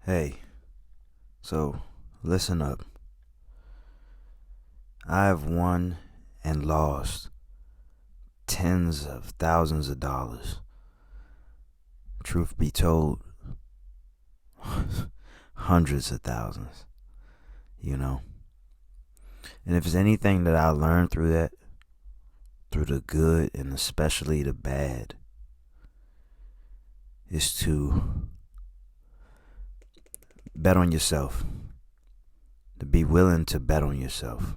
Hey, so listen up. I have won and lost tens of thousands of dollars. Truth be told, hundreds of thousands, you know. And if there's anything that I learned through that, through the good and especially the bad, is to bet on yourself, to be willing to bet on yourself.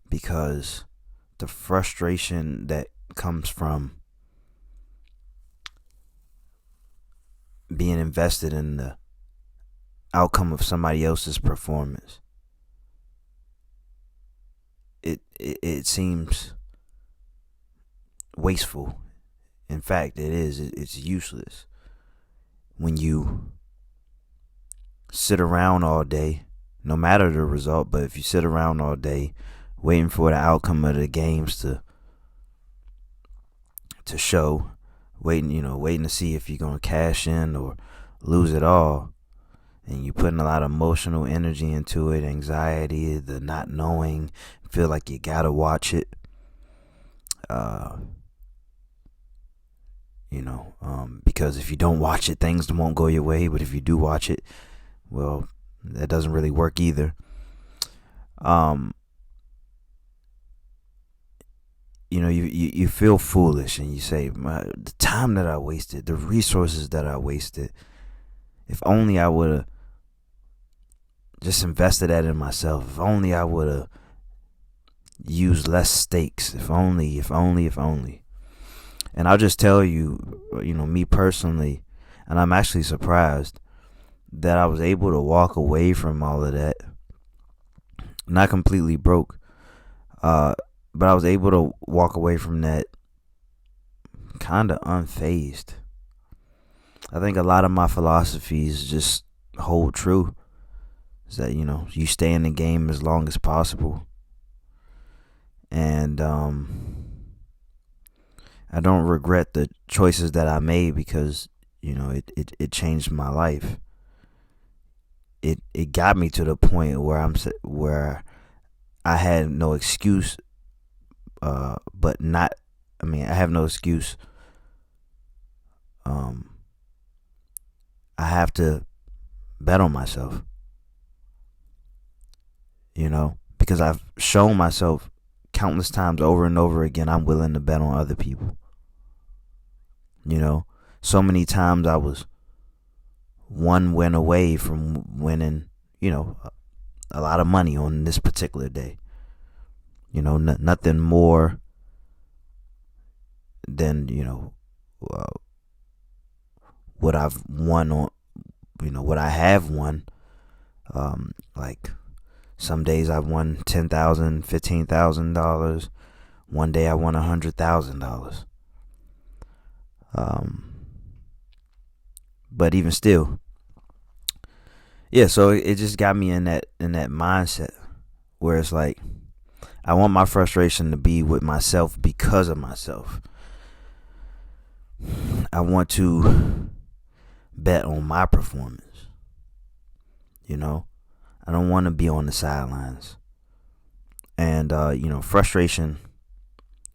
Because the frustration that comes from being invested in the outcome of somebody else's performance, it seems wasteful. In fact, it is. It's useless. When you sit around all day, no matter the result, but if you sit around all day waiting for the outcome of the games to show, waiting to see if you're gonna cash in or lose it all, and you putting a lot of emotional energy into it, anxiety, the not knowing, feel like you gotta watch it. Because if you don't watch it, things won't go your way. But if you do watch it, well, that doesn't really work either. You feel foolish and you say, the time that I wasted, the resources that I wasted, if only I would have just invested that in myself. If only I would have used less stakes. If only. And I'll just tell you, me personally, and I'm actually surprised that I was able to walk away from all of that. Not completely broke, but I was able to walk away from that kind of unfazed. I think a lot of my philosophies just hold true. Is that, you stay in the game as long as possible. And I don't regret the choices that I made because, it changed my life. It got me to the point where I had no excuse, but not. I mean, I have no excuse. I have to bet on myself. Because I've shown myself countless times over and over again I'm willing to bet on other people. So many times I was one win away from winning, a lot of money on this particular day. Nothing more than, what I've won on, what I have won. Like some days I've won $10,000, $15,000. One day I won $100,000. But even still, yeah. So it just got me in that mindset where it's like I want my frustration to be with myself because of myself. I want to bet on my performance. I don't want to be on the sidelines. And frustration,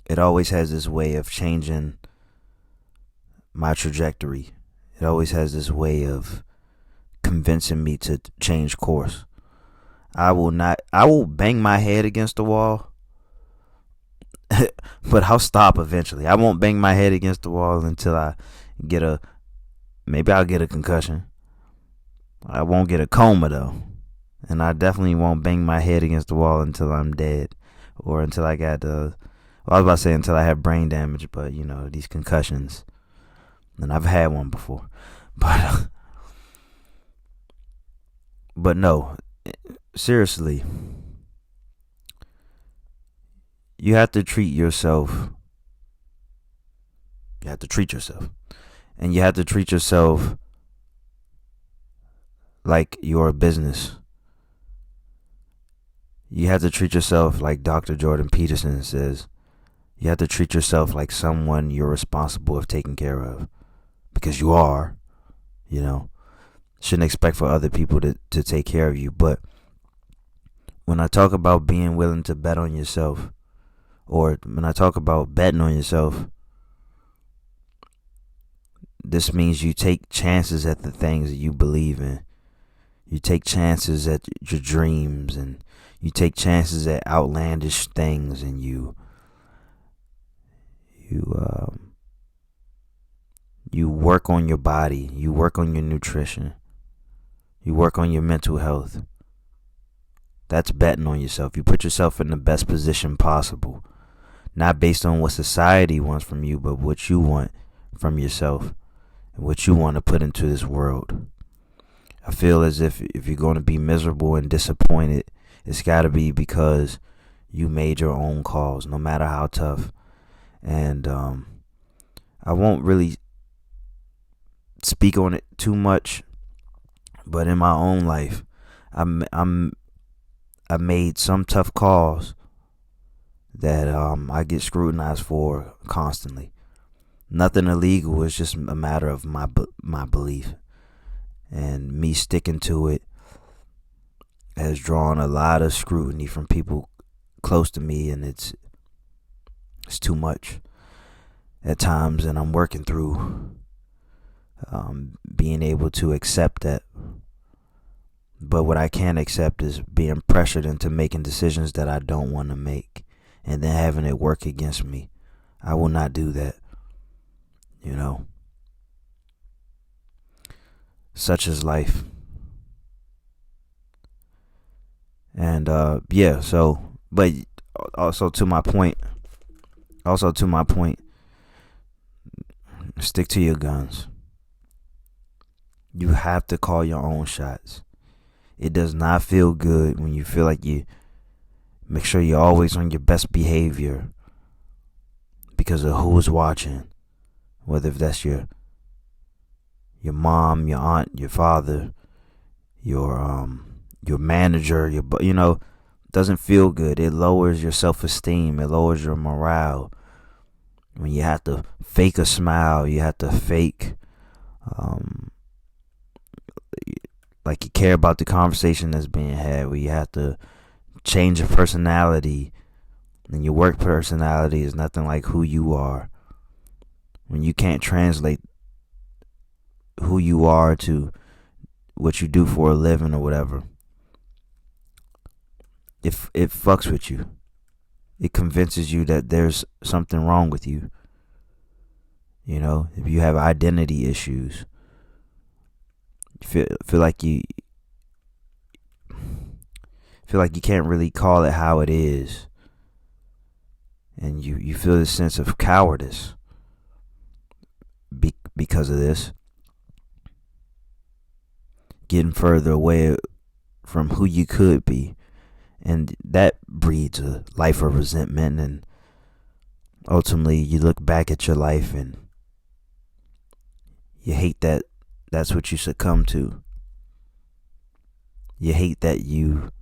it always has this way of changing my trajectory. It always has this way of convincing me to change course. I will bang my head against the wall, but I'll stop eventually. I won't bang my head against the wall until I maybe I'll get a concussion. I won't get a coma though. And I definitely won't bang my head against the wall until I'm dead. Or until I got I was about to say until I have brain damage, but these concussions. And I've had one before. But no, seriously, you have to treat yourself. You have to treat yourself. And you have to treat yourself like you're a business. You have to treat yourself like Dr. Jordan Peterson says. You have to treat yourself like someone you're responsible of taking care of. Because you are, shouldn't expect for other people to take care of you. But when I talk about being willing to bet on yourself, or when I talk about betting on yourself, this means you take chances at the things that you believe in. You take chances at your dreams, and you take chances at outlandish things, and you work on your body, you work on your nutrition, you work on your mental health. That's betting on yourself. You put yourself in the best position possible, not based on what society wants from you, but what you want from yourself and what you want to put into this world. I feel as if you're going to be miserable and disappointed, it's got to be because you made your own calls, no matter how tough. And I won't really speak on it too much, but in my own life, I made some tough calls that I get scrutinized for constantly. Nothing illegal. It's just a matter of my belief, and me sticking to it has drawn a lot of scrutiny from people close to me, and it's too much at times, and I'm working through being able to accept that. But what I can't accept is being pressured into making decisions that I don't want to make, and then having it work against me. I will not do that. Such is life. And but also to my point, stick to your guns. You have to call your own shots. It does not feel good when you feel like you make sure you're always on your best behavior because of who's watching. Whether if that's your mom, your aunt, your father, your manager, doesn't feel good. It lowers your self-esteem. It lowers your morale. When you have to fake a smile, you have to fake like you care about the conversation that's being had, where you have to change your personality, and your work personality is nothing like who you are. When you can't translate who you are to what you do for a living or whatever, it fucks with you. It convinces you that there's something wrong with you. If you have identity issues, you feel like you can't really call it how it is, and you feel this sense of cowardice because of this, getting further away from who you could be, and that breeds a life of resentment, and ultimately you look back at your life and you hate that that's what you succumb to. You hate that you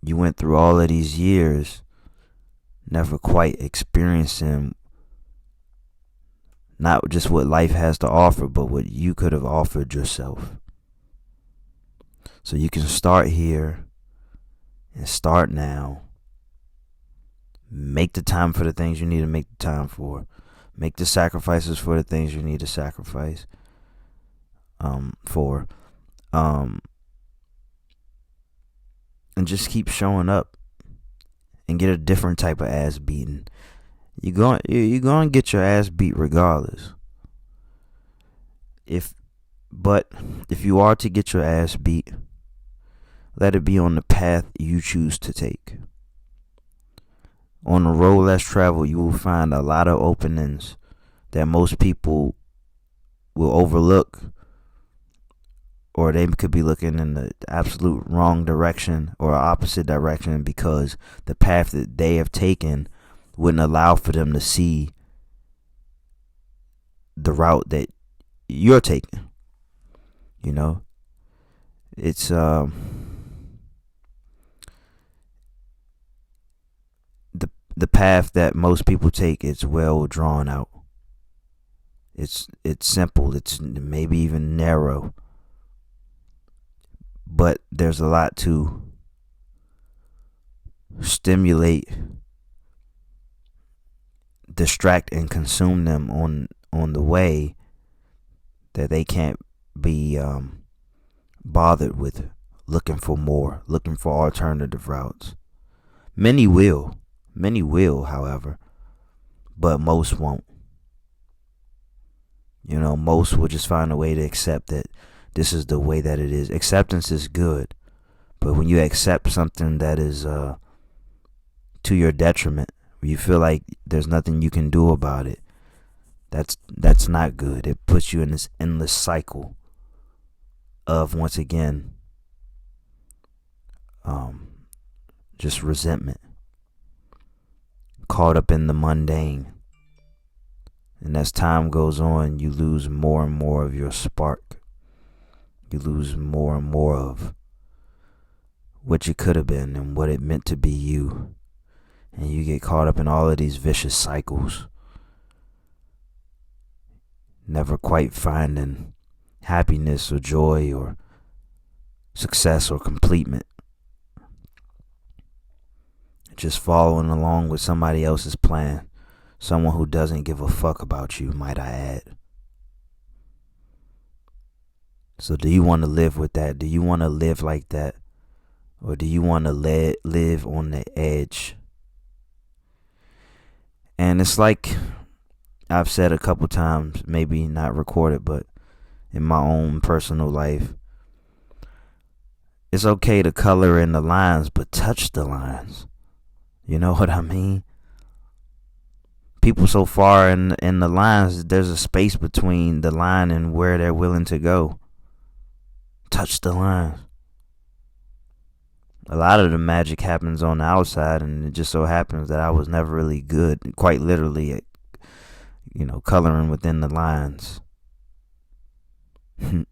went through all of these years never quite experiencing not just what life has to offer, but what you could have offered yourself. So you can start here and start now. Make the time for the things you need to make the time for. Make the sacrifices for the things you need to sacrifice for. And just keep showing up and get a different type of ass beating. You're going to get your ass beat regardless. But if you are to get your ass beat, let it be on the path you choose to take. On the road less traveled, you will find a lot of openings that most people will overlook, or they could be looking in the absolute wrong direction or opposite direction because the path that they have taken wouldn't allow for them to see the route that you're taking. It's the path that most people take, it's well drawn out. It's simple. It's maybe even narrow, but there's a lot to stimulate, distract, and consume them on the way that they can't be bothered with looking for more, looking for alternative routes. Many will, however, but most won't. Most will just find a way to accept that this is the way that it is. Acceptance is good, but when you accept something that is to your detriment, you feel like there's nothing you can do about it, that's not good. It puts you in this endless cycle of, once again, just resentment, caught up in the mundane. And as time goes on, you lose more and more of your spark. You lose more and more of what you could have been and what it meant to be you. And you get caught up in all of these vicious cycles, never quite finding happiness or joy or success or completement. Just following along with somebody else's plan. Someone who doesn't give a fuck about you, might I add. So do you want to live with that? Do you want to live like that? Or do you want to live on the edge? And it's like I've said a couple times, maybe not recorded, but in my own personal life, it's okay to color in the lines, but touch the lines. You know what I mean? People so far in the lines, there's a space between the line and where they're willing to go. Touch the lines. A lot of the magic happens on the outside, and it just so happens that I was never really good, quite literally, at, coloring within the lines. You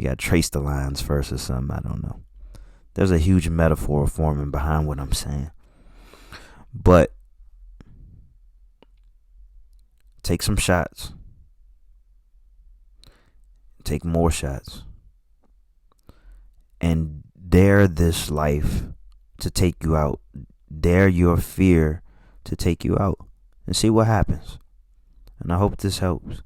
gotta trace the lines first or something, I don't know. There's a huge metaphor forming behind what I'm saying. But take some shots. Take more shots. And dare this life to take you out. Dare your fear to take you out. And see what happens. And I hope this helps.